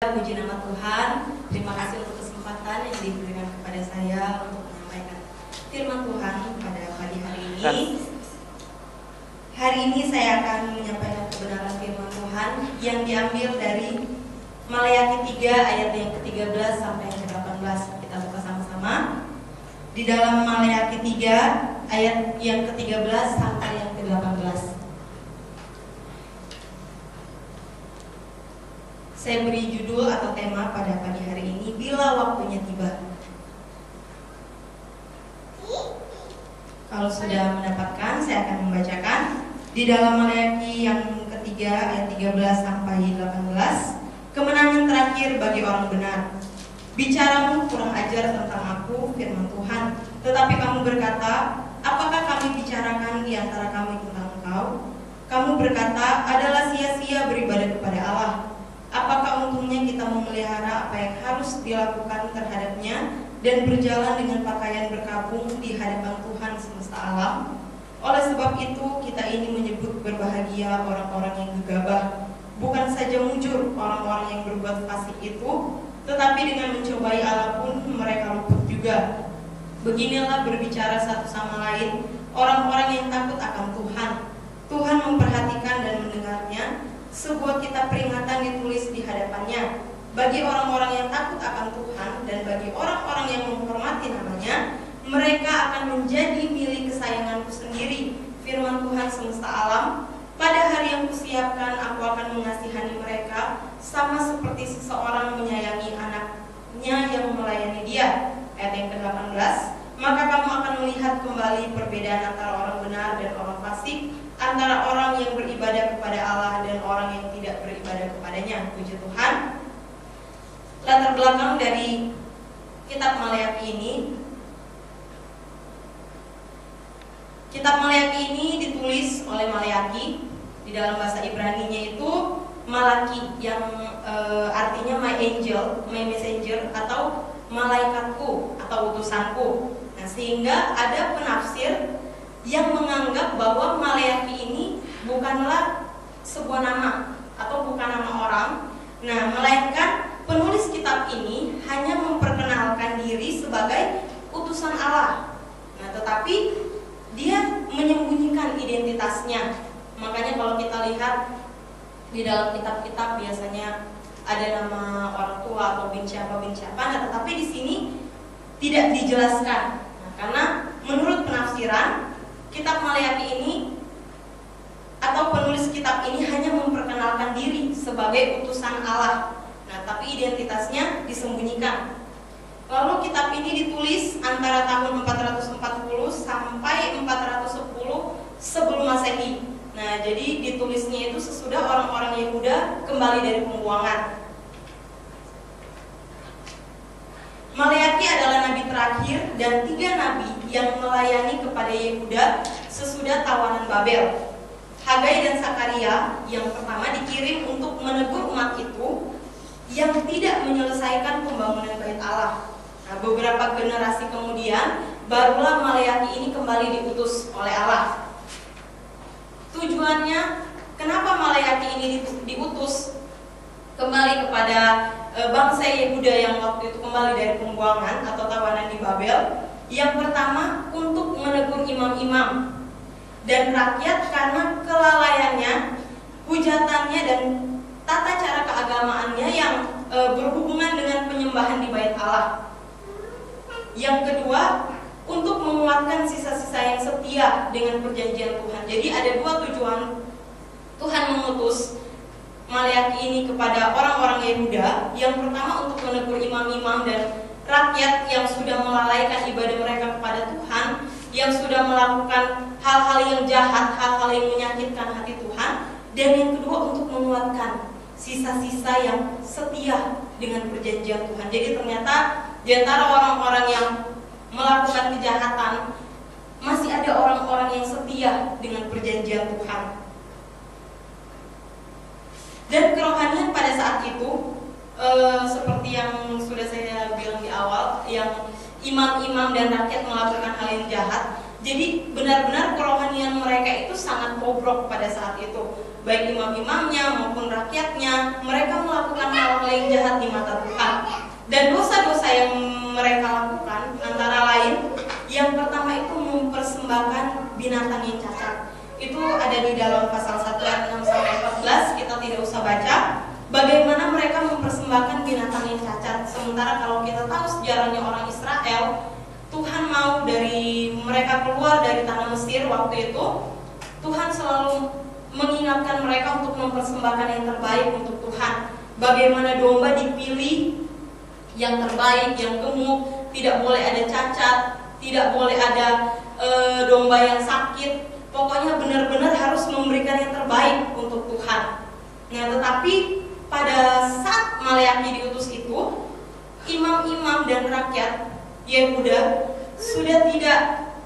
Puji nama Tuhan. Terima kasih untuk kesempatan yang diberikan kepada saya untuk menyampaikan firman Tuhan pada pagi hari ini. Hari ini saya akan menyampaikan kebenaran firman Tuhan yang diambil dari Maleakhi 3 ayat yang ke-13 sampai yang ke-18. Kita buka sama-sama. Di dalam Maleakhi 3 ayat yang ke-13 sampai yang ke-18. Saya beri judul atau tema pada pagi hari ini, bila waktunya tiba. Kalau sudah mendapatkan, saya akan membacakan di dalam Maleakhi yang ketiga ayat 13 sampai 18. Kemenangan terakhir bagi orang benar. Bicaramu kurang ajar tentang aku, firman Tuhan. Tetapi kamu berkata, apakah kami bicarakan di antara kami tentang engkau? Kamu berkata, adalah sia-sia beribadah kepada Allah. Apakah untungnya kita memelihara apa yang harus dilakukan terhadapnya dan berjalan dengan pakaian berkabung di hadapan Tuhan semesta alam? Oleh sebab itu kita ini menyebut berbahagia orang-orang yang gegabah, bukan saja mujur orang-orang yang berbuat fasik itu, tetapi dengan mencobai Allah pun mereka luput juga. Beginilah berbicara satu sama lain orang-orang yang takut akan Tuhan. Tuhan memperhatikan dan mendengarnya. Sebuah kitab peringatan ditulis di hadapannya bagi orang-orang yang takut akan Tuhan dan bagi orang-orang yang menghormati namanya. Mereka akan menjadi milik kesayanganku sendiri, firman Tuhan semesta alam. Pada hari yang kusiapkan aku akan mengasihani mereka sama seperti seseorang menyayangi anaknya yang melayani dia. Ayat yang ke-18. Maka kamu akan melihat kembali perbedaan antara orang benar dan orang fasik, antara orang yang beribadah kepada Allah dan orang yang tidak beribadah kepadanya. Puji Tuhan. Latar belakang dari kitab Maleakhi ini, kitab Maleakhi ini ditulis oleh Maleakhi. Di dalam bahasa Ibrani-nya itu Malaki, yang artinya my angel, my messenger, atau malaikatku atau utusanku. Nah, sehingga ada penafsir yang menganggap bahwa Maleakhi ini bukanlah sebuah nama atau bukan nama orang. Nah, melainkan penulis kitab ini hanya memperkenalkan diri sebagai utusan Allah. Nah, tetapi dia menyembunyikan identitasnya. Makanya kalau kita lihat di dalam kitab-kitab biasanya ada nama orang tua atau bin siapa. Nah, tetapi di sini tidak dijelaskan. Nah, karena menurut penafsiran kitab Maleakhi ini atau penulis kitab ini hanya memperkenalkan diri sebagai utusan Allah. Nah, tapi identitasnya disembunyikan. Lalu kitab ini ditulis antara tahun 440 sampai 410 sebelum Masehi. Nah, jadi ditulisnya itu sesudah orang-orang Yehuda kembali dari pembuangan. Maleakhi adalah nabi terakhir dan 3 nabi yang melayani kepada Yehuda sesudah tawanan Babel. Hagai dan Sakaria yang pertama dikirim untuk menegur umat itu yang tidak menyelesaikan pembangunan bait Allah. Nah, beberapa generasi kemudian barulah Maleakhi ini kembali diutus oleh Allah. Tujuannya kenapa Maleakhi ini diutus kembali kepada bangsa Yehuda yang waktu itu kembali dari pembuangan atau tawanan di Babel? Yang pertama, untuk menegur imam-imam dan rakyat karena kelalaiannya, hujatannya dan tata cara keagamaannya yang berhubungan dengan penyembahan di bait Allah. Yang kedua, untuk menguatkan sisa-sisa yang setia dengan perjanjian Tuhan. Jadi ada 2 tujuan Tuhan mengutus Maleakhi ini kepada orang-orang Yehuda. Yang pertama untuk menegur imam-imam dan rakyat yang sudah melalaikan ibadah mereka kepada Tuhan, yang sudah melakukan hal-hal yang jahat, hal-hal yang menyakitkan hati Tuhan. Dan yang kedua untuk menguatkan sisa-sisa yang setia dengan perjanjian Tuhan. Jadi ternyata di antara orang-orang yang melakukan kejahatan masih ada orang-orang yang setia dengan perjanjian Tuhan. Dan kerohanian pada saat itu seperti yang sudah saya bilang di awal, yang imam-imam dan rakyat melakukan hal yang jahat. Jadi benar-benar kerohanian mereka itu sangat bobrok pada saat itu. baik imam-imamnya maupun rakyatnya, mereka melakukan hal-hal yang jahat di mata Tuhan. Dan dosa-dosa yang mereka lakukan antara lain, yang pertama itu mempersembahkan binatang yang cacat. Itu ada di dalam pasal 1 ayat 6 sampai 14, kita tidak usah baca. Bagaimana mereka mempersembahkan binatang yang cacat. Sementara kalau kita tahu sejarahnya orang Israel, Tuhan mau dari mereka keluar dari tanah Mesir waktu itu, Tuhan selalu mengingatkan mereka untuk mempersembahkan yang terbaik untuk Tuhan. Bagaimana domba dipilih yang terbaik, yang gemuk, tidak boleh ada cacat, tidak boleh ada domba yang sakit. Pokoknya benar-benar harus memberikan yang terbaik untuk Tuhan. Nah, tetapi pada saat Maleakhi diutus itu, imam-imam dan rakyat Yehuda sudah tidak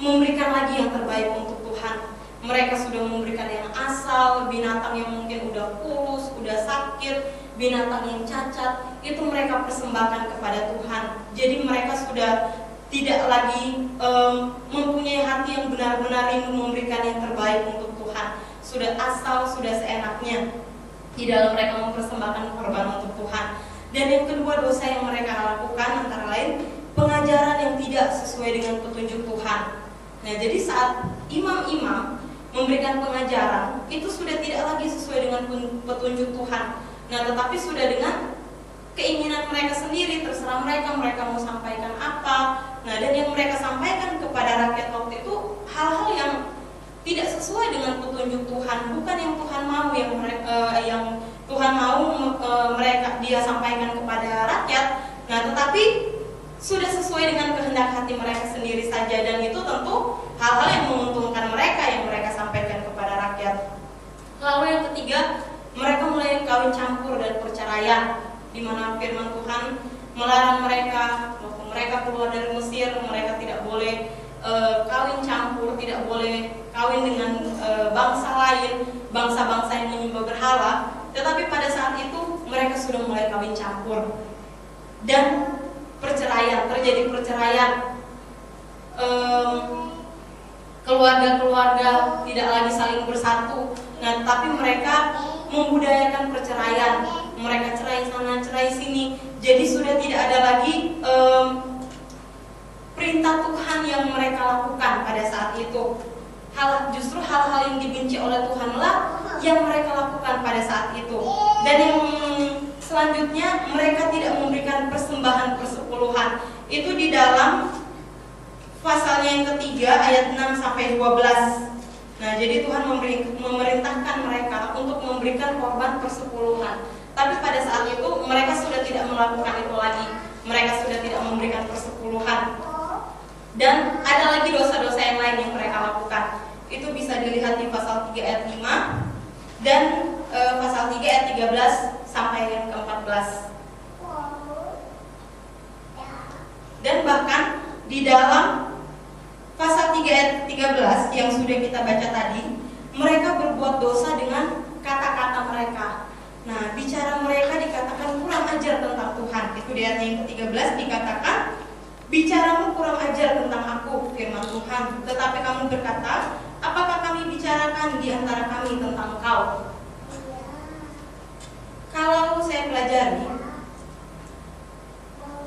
memberikan lagi yang terbaik untuk Tuhan. Mereka sudah memberikan yang asal, binatang yang mungkin udah kurus, udah sakit, binatang yang cacat, itu mereka persembahkan kepada Tuhan. Jadi mereka sudah tidak lagi mempunyai hati yang benar-benar rindu memberikan yang terbaik untuk Tuhan. Sudah asal, sudah seenaknya di dalam mereka mempersembahkan korban untuk Tuhan. Dan yang kedua, dosa yang mereka lakukan antara lain pengajaran yang tidak sesuai dengan petunjuk Tuhan. Nah, jadi saat imam-imam memberikan pengajaran, itu sudah tidak lagi sesuai dengan petunjuk Tuhan. Nah, tetapi sudah dengan keinginan mereka sendiri, terserah mereka mau sampaikan apa. Nah, dan yang mereka sampaikan kepada rakyat waktu itu hal-hal yang tidak sesuai dengan petunjuk Tuhan, bukan yang Tuhan mau, yang Tuhan mau dia sampaikan kepada rakyat. Nah, tetapi sudah sesuai dengan kehendak hati mereka sendiri saja, dan itu tentu hal-hal yang menguntungkan mereka yang mereka sampaikan kepada rakyat. Lalu yang ketiga, mereka mulai kawin campur dan perceraian, di mana firman Tuhan melarang mereka waktu mereka keluar dari Mesir, mereka tidak boleh kawin campur, tidak boleh kawin dengan bangsa lain, bangsa-bangsa yang menyembah berhala. Tetapi pada saat itu mereka sudah mulai kawin campur dan terjadi perceraian. Keluarga-keluarga tidak lagi saling bersatu. Nah, tapi mereka membudayakan perceraian. Mereka cerai sana, cerai sini. Jadi sudah tidak ada lagi perintah Tuhan yang mereka lakukan pada saat itu. Justru hal-hal yang dibenci oleh Tuhanlah yang mereka lakukan pada saat itu. Dan yang selanjutnya, mereka tidak memberikan persembahan persepuluhan. Itu di dalam pasalnya yang ketiga ayat 6 sampai 12. Nah, jadi Tuhan memerintahkan mereka untuk memberikan korban persepuluhan. Tapi pada saat itu mereka sudah tidak melakukan itu lagi. Mereka sudah tidak memberikan persepuluhan. Dan ada lagi dosa-dosa yang lain yang mereka lakukan. Itu bisa dilihat di pasal 3 ayat 5 dan pasal 3 ayat 13 sampai yang ke-14. Dan bahkan di dalam pasal 3 ayat 13 yang sudah kita baca tadi, mereka berbuat dosa dengan kata-kata mereka. Nah, bicara mereka dikatakan kurang ajar tentang Tuhan. Itu di ayat yang ke-13 dikatakan, bicaramu kurang ajar tentang aku, firman Tuhan. Tetapi kamu berkata, apakah kami bicarakan di antara kami tentang kau? Kalau saya pelajari,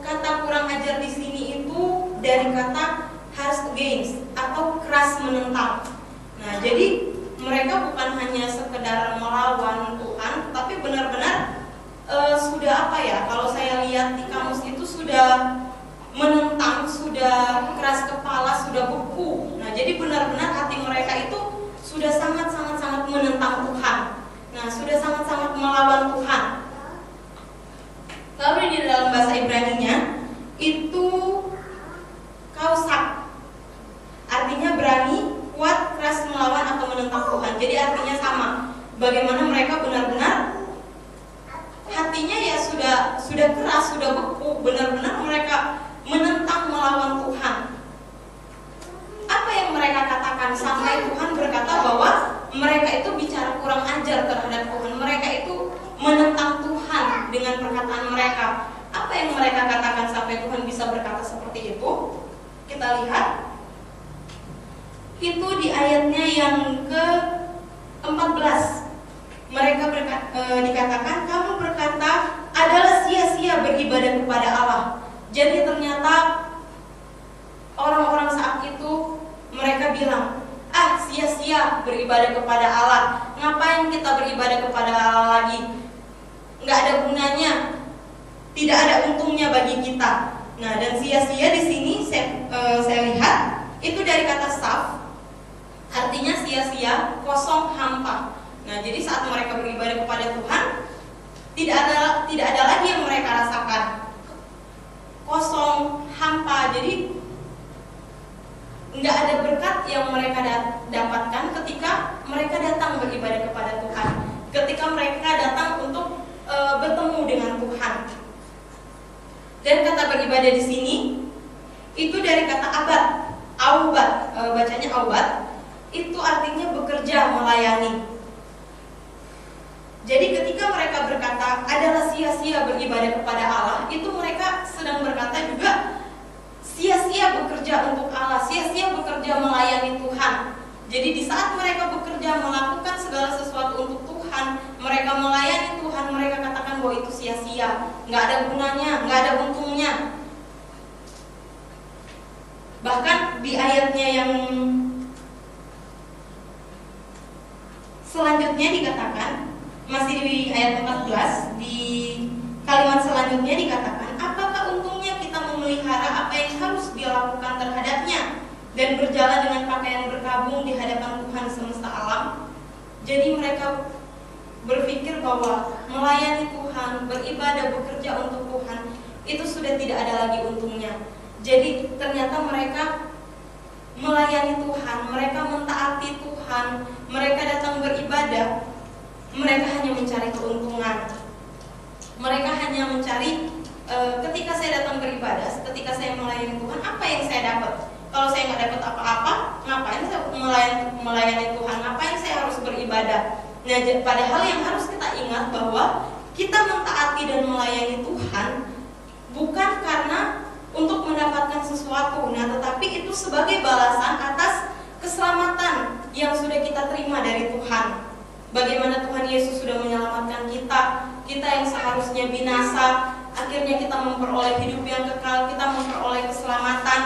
kata kurang ajar di sini itu dari kata harsh against atau keras menentang. Nah, jadi mereka bukan hanya sekedar melawan Tuhan, tapi benar-benar sudah apa ya? Kalau saya lihat di kamus itu sudah menentang, sudah keras kepala, sudah beku. Nah, jadi benar-benar hati mereka itu sudah sangat-sangat menentang Tuhan. Nah, sudah sangat-sangat melawan Tuhan. Lalu di dalam bahasa Ibraninya itu kausak, artinya berani, kuat, keras melawan atau menentang Tuhan. Jadi artinya sama. Bagaimana mereka benar-benar hatinya ya sudah keras, sudah beku, benar-benar mereka menentang, melawan Tuhan. Apa yang mereka katakan sampai Tuhan berkata bahwa mereka itu bicara kurang ajar terhadap Tuhan. Mereka itu menentang Tuhan dengan perkataan mereka. Apa yang mereka katakan sampai Tuhan bisa berkata seperti itu? Kita lihat. Itu di ayatnya yang ke-14. dikatakan kamu berkata adalah sia-sia beribadah kepada Allah. Jadi ternyata orang-orang saat itu mereka bilang, sia-sia beribadah kepada Allah. Ngapain kita beribadah kepada Allah lagi? Nggak ada gunanya, tidak ada untungnya bagi kita. Nah, dan sia-sia di sini saya lihat itu dari kata saf, artinya sia-sia, kosong, hampa. Nah, jadi saat mereka beribadah kepada Tuhan, tidak ada lagi yang mereka rasakan, kosong, hampa. Jadi nggak ada berkat yang mereka dapatkan ketika mereka datang beribadah kepada Tuhan, ketika mereka datang untuk bertemu dengan Tuhan. Dan kata beribadah di sini itu dari kata aubat, bacanya aubat, itu artinya bekerja, melayani. Jadi ketika mereka berkata adalah sia-sia beribadah kepada Allah, itu mereka sedang berkata juga sia-sia bekerja untuk Allah, sia-sia bekerja melayani Tuhan. Jadi di saat mereka bekerja melakukan segala sesuatu untuk Tuhan, mereka melayani Tuhan, mereka katakan bahwa itu sia-sia, nggak ada gunanya, nggak ada untungnya. Bahkan di ayatnya yang selanjutnya dikatakan, masih di ayat 14, di kalimat selanjutnya dikatakan, apakah untungnya kita memelihara apa yang harus dilakukan terhadapnya dan berjalan dengan pakaian berkabung di hadapan Tuhan semesta alam. Jadi mereka berpikir bahwa melayani Tuhan, beribadah, bekerja untuk Tuhan, itu sudah tidak ada lagi untungnya. Jadi ternyata mereka melayani Tuhan, mereka mentaati Tuhan, mereka datang beribadah, mereka hanya mencari keuntungan. Mereka hanya mencari, ketika saya datang beribadah, ketika saya melayani Tuhan, apa yang saya dapat? Kalau saya nggak dapat apa-apa, ngapain saya melayani Tuhan? Ngapain saya harus beribadah? Nah, padahal yang harus kita ingat bahwa kita mentaati dan melayani Tuhan bukan karena untuk mendapatkan sesuatu, tetapi itu sebagai balasan atas keselamatan yang sudah kita terima dari Tuhan. Bagaimana Tuhan Yesus sudah menyelamatkan kita yang seharusnya binasa, akhirnya kita memperoleh hidup yang kekal, kita memperoleh keselamatan.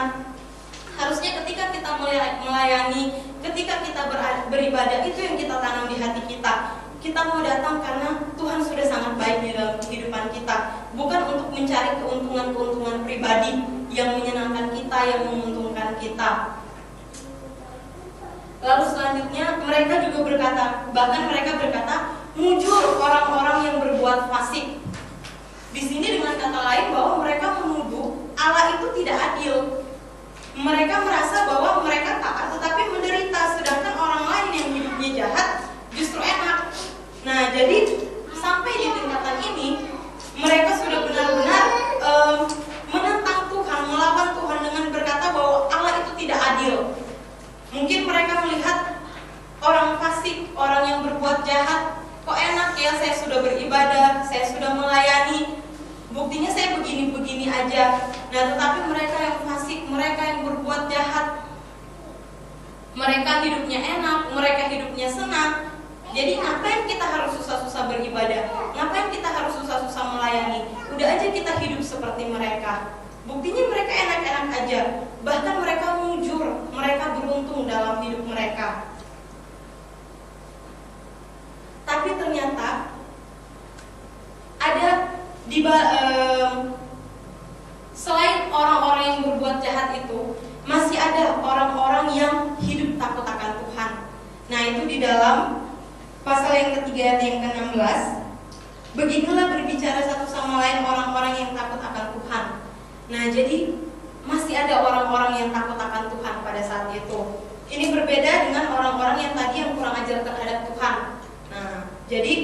Harusnya ketika kita melayani, ketika kita beribadah, itu yang kita tanam di hati kita. Kita mau datang karena Tuhan sudah sangat baik di dalam kehidupan kita, bukan untuk mencari keuntungan-keuntungan pribadi yang menyenangkan kita, yang menguntungkan kita. Lalu selanjutnya mereka juga berkata, bahkan mereka berkata, mujur orang-orang yang berbuat fasik. Di sini dengan kata lain bahwa mereka menuduh Allah itu tidak adil. Mereka merasa bahwa mereka taat tetapi menderita, sedangkan orang lain yang hidupnya jahat justru enak. Nah, jadi sampai di tingkatan ini mereka sudah benar-benar menentang Tuhan, melawan Tuhan dengan berkata bahwa Allah itu tidak adil. Mungkin mereka melihat orang fasik, orang yang berbuat jahat, kok enak ya, saya sudah beribadah, saya sudah melayani, buktinya saya begini-begini aja. Nah, tetapi mereka yang fasik, mereka yang berbuat jahat, mereka hidupnya enak, mereka hidupnya senang. Jadi ngapain kita harus susah-susah beribadah? Ngapain kita harus susah-susah melayani? Udah aja kita hidup seperti mereka. Buktinya mereka enak-enak aja. Bahkan mereka mujur, mereka beruntung dalam hidup mereka. Tapi ternyata ada selain orang-orang yang berbuat jahat itu, masih ada orang-orang yang hidup takut akan Tuhan. Nah, itu di dalam pasal yang ketiga ayat yang ke-16. Beginilah berbicara satu sama lain orang-orang yang takut akan Tuhan. Nah, jadi masih ada orang-orang yang takut akan Tuhan pada saat itu. Ini berbeda dengan orang-orang yang tadi yang kurang ajar terhadap Tuhan. Nah, jadi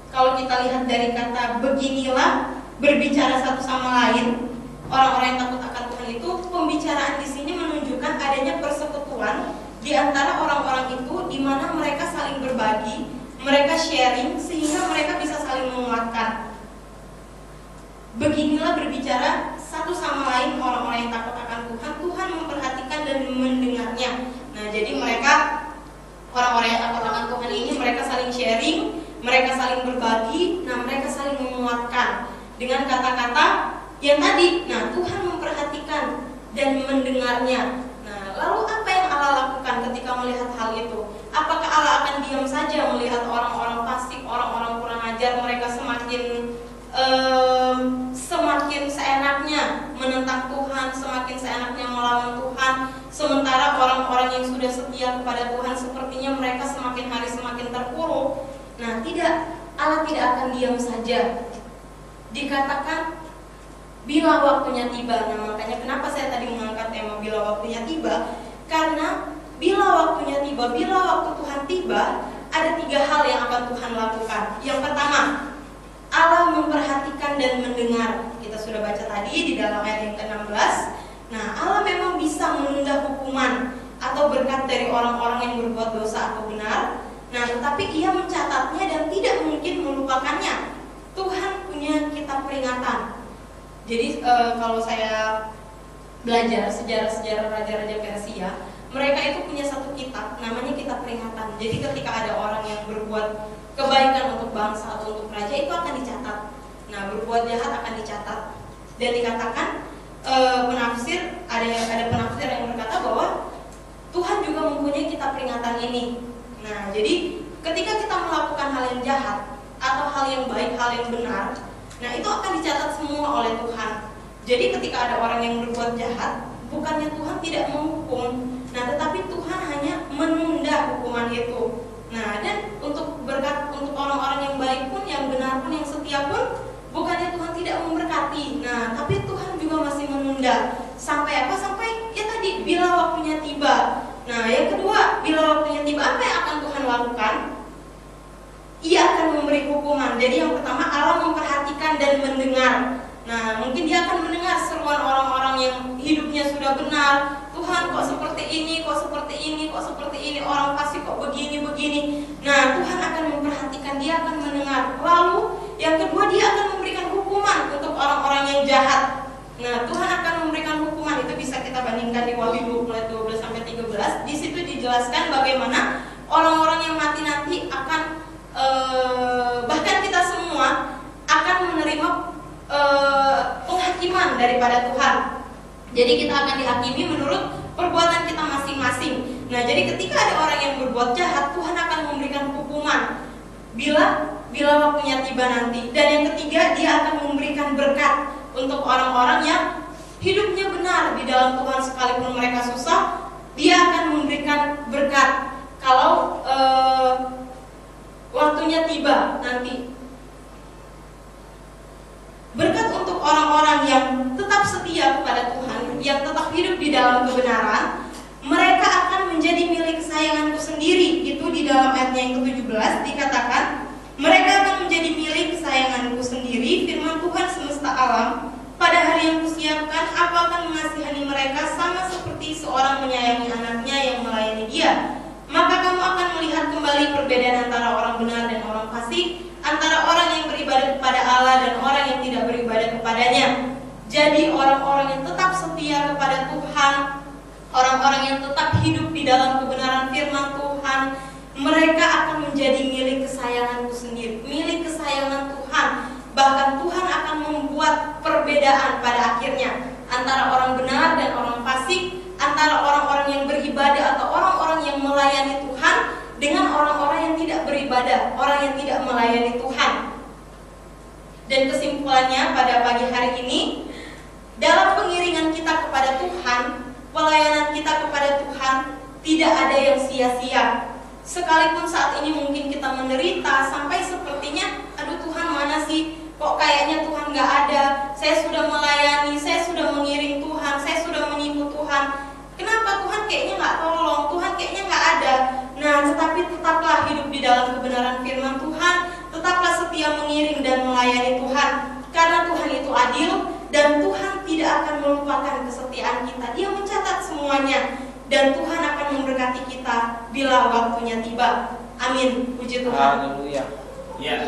kalau kita lihat dari kata beginilah berbicara satu sama lain, orang-orang yang takut akan Tuhan itu, pembicaraan di sini menunjukkan adanya persekutuan di antara orang-orang itu, di mana mereka saling berbagi, mereka sharing sehingga mereka bisa saling menguatkan. Beginilah berbicara satu sama lain orang-orang yang takut akan Tuhan, Tuhan memperhatikan dan mendengarnya. Nah, jadi mereka Orang-orang yang takut akan Tuhan ini mereka saling sharing, mereka saling berbagi, nah mereka saling menguatkan dengan kata-kata yang tadi. Nah, Tuhan memperhatikan dan mendengarnya. Nah, lalu apa yang Allah lakukan ketika melihat hal itu? Apakah Allah akan diam saja melihat orang-orang fasik, orang-orang kurang ajar, mereka semakin seenaknya menentang Tuhan, semakin seenaknya melawan Tuhan, sementara orang-orang yang sudah setia kepada Tuhan sepertinya mereka semakin hari semakin terpuruk? Nah, tidak, Allah tidak akan diam saja. Dikatakan bila waktunya tiba. Nah, makanya kenapa saya tadi mengangkat tema bila waktunya tiba? Karena bila waktunya tiba, bila waktu Tuhan tiba, ada 3 hal yang akan Tuhan lakukan. Yang pertama, Allah memperhatikan dan mendengar. Kita sudah baca tadi di dalam ayat yang ke-16. Nah, Allah memang bisa menunda hukuman atau berkat dari orang-orang yang berbuat dosa atau benar. Nah, tetapi Ia mencatatnya dan tidak mungkin melupakannya. Tuhan punya kitab peringatan. Jadi kalau saya belajar sejarah-sejarah raja-raja Persia, mereka itu punya satu kitab, namanya kitab peringatan. Jadi ketika ada orang yang berbuat kebaikan untuk bangsa atau untuk raja, itu akan dicatat. Nah, berbuat jahat akan dicatat. Dan dikatakan penafsir, ada penafsir yang berkata bahwa Tuhan juga mempunyai kitab peringatan ini. Nah, jadi ketika kita melakukan hal yang jahat atau hal yang baik, hal yang benar, nah itu akan dicatat semua oleh Tuhan. Jadi ketika ada orang yang berbuat jahat, bukannya Tuhan tidak menghukum, nah tetapi Tuhan hanya menunda hukuman itu. Nah, dan untuk berkat untuk orang-orang yang baik pun, yang benar pun, yang setia pun, bukannya Tuhan tidak memberkati. Nah, tapi Tuhan juga masih menunda. Sampai apa? Sampai ya tadi, bila waktunya tiba. Nah, yang kedua, bila waktunya tiba, apa yang akan Tuhan lakukan? Ia akan memberi hukuman. Jadi yang pertama, Allah memperhatikan dan mendengar. Nah, mungkin Dia akan mendengar seruan orang-orang yang hidupnya sudah benar. Tuhan, kok seperti ini, kok seperti ini, kok seperti ini, orang fasik kok begini-begini. Nah, Tuhan akan memperhatikan, Dia akan mendengar. Lalu yang kedua, Dia akan memberikan hukuman untuk orang-orang yang jahat. Nah, Tuhan akan memberikan hukuman. Itu bisa kita bandingkan di Wahyu 20 ayat 12 sampai 13. Di situ dijelaskan bagaimana orang-orang yang mati nanti akan bahkan kita semua akan menerima penghakiman daripada Tuhan. Jadi kita akan dihakimi menurut perbuatan kita masing-masing. Nah, jadi ketika ada orang yang berbuat jahat, Tuhan akan memberikan hukuman bila waktunya tiba nanti. Dan yang ketiga, Dia akan memberikan berkat untuk orang-orang yang hidupnya benar di dalam Tuhan, sekalipun mereka susah, Dia akan memberikan berkat kalau waktunya tiba nanti. Berkat untuk orang-orang yang tetap setia kepada Tuhan, yang tetap hidup di dalam kebenaran, mereka akan menjadi milik kesayanganku sendiri. Itu di dalam ayatnya yang ke-17 dikatakan, mereka akan menjadi milik kesayanganku sendiri, firman Tuhan semesta alam. Pada hari yang kusiapkan, aku akan mengasihani mereka sama seperti seorang menyayangi anaknya yang melayani dia. Maka kamu akan melihat kembali perbedaan antara orang benar dan orang fasik, antara orang yang beribadah kepada Allah dan orang yang tidak beribadah kepadanya. Jadi orang-orang yang tetap setia kepada Tuhan, orang-orang yang tetap hidup di dalam kebenaran firman Tuhan, mereka akan menjadi milik kesayanganku sendiri, milik kesayangan Tuhan. Bahkan Tuhan akan membuat perbedaan pada akhirnya antara orang benar dan orang fasik, antara orang-orang yang beribadah atau orang-orang yang melayani Tuhan dengan orang-orang yang tidak beribadah, orang yang tidak melayani Tuhan. Dan kesimpulannya pada pagi hari ini, dalam pengiringan kita kepada Tuhan, pelayanan kita kepada Tuhan tidak ada yang sia-sia. Sekalipun saat ini mungkin kita menderita sampai sepertinya, aduh Tuhan mana sih? Kok kayaknya Tuhan gak ada? Saya sudah melayani, saya sudah mengiring Tuhan, saya sudah menipu Tuhan. Kenapa Tuhan kayaknya gak tolong? Tuhan kayaknya gak ada. Nah, tetapi tetaplah hidup di dalam kebenaran firman Tuhan, tetaplah setia mengiring dan melayani Tuhan. Karena Tuhan itu adil dan Tuhan tidak akan melupakan kesetiaan kita. Dia mencatat semuanya dan Tuhan akan memberkati kita bila waktunya tiba. Amin. Puji Tuhan. Haleluya. Ya.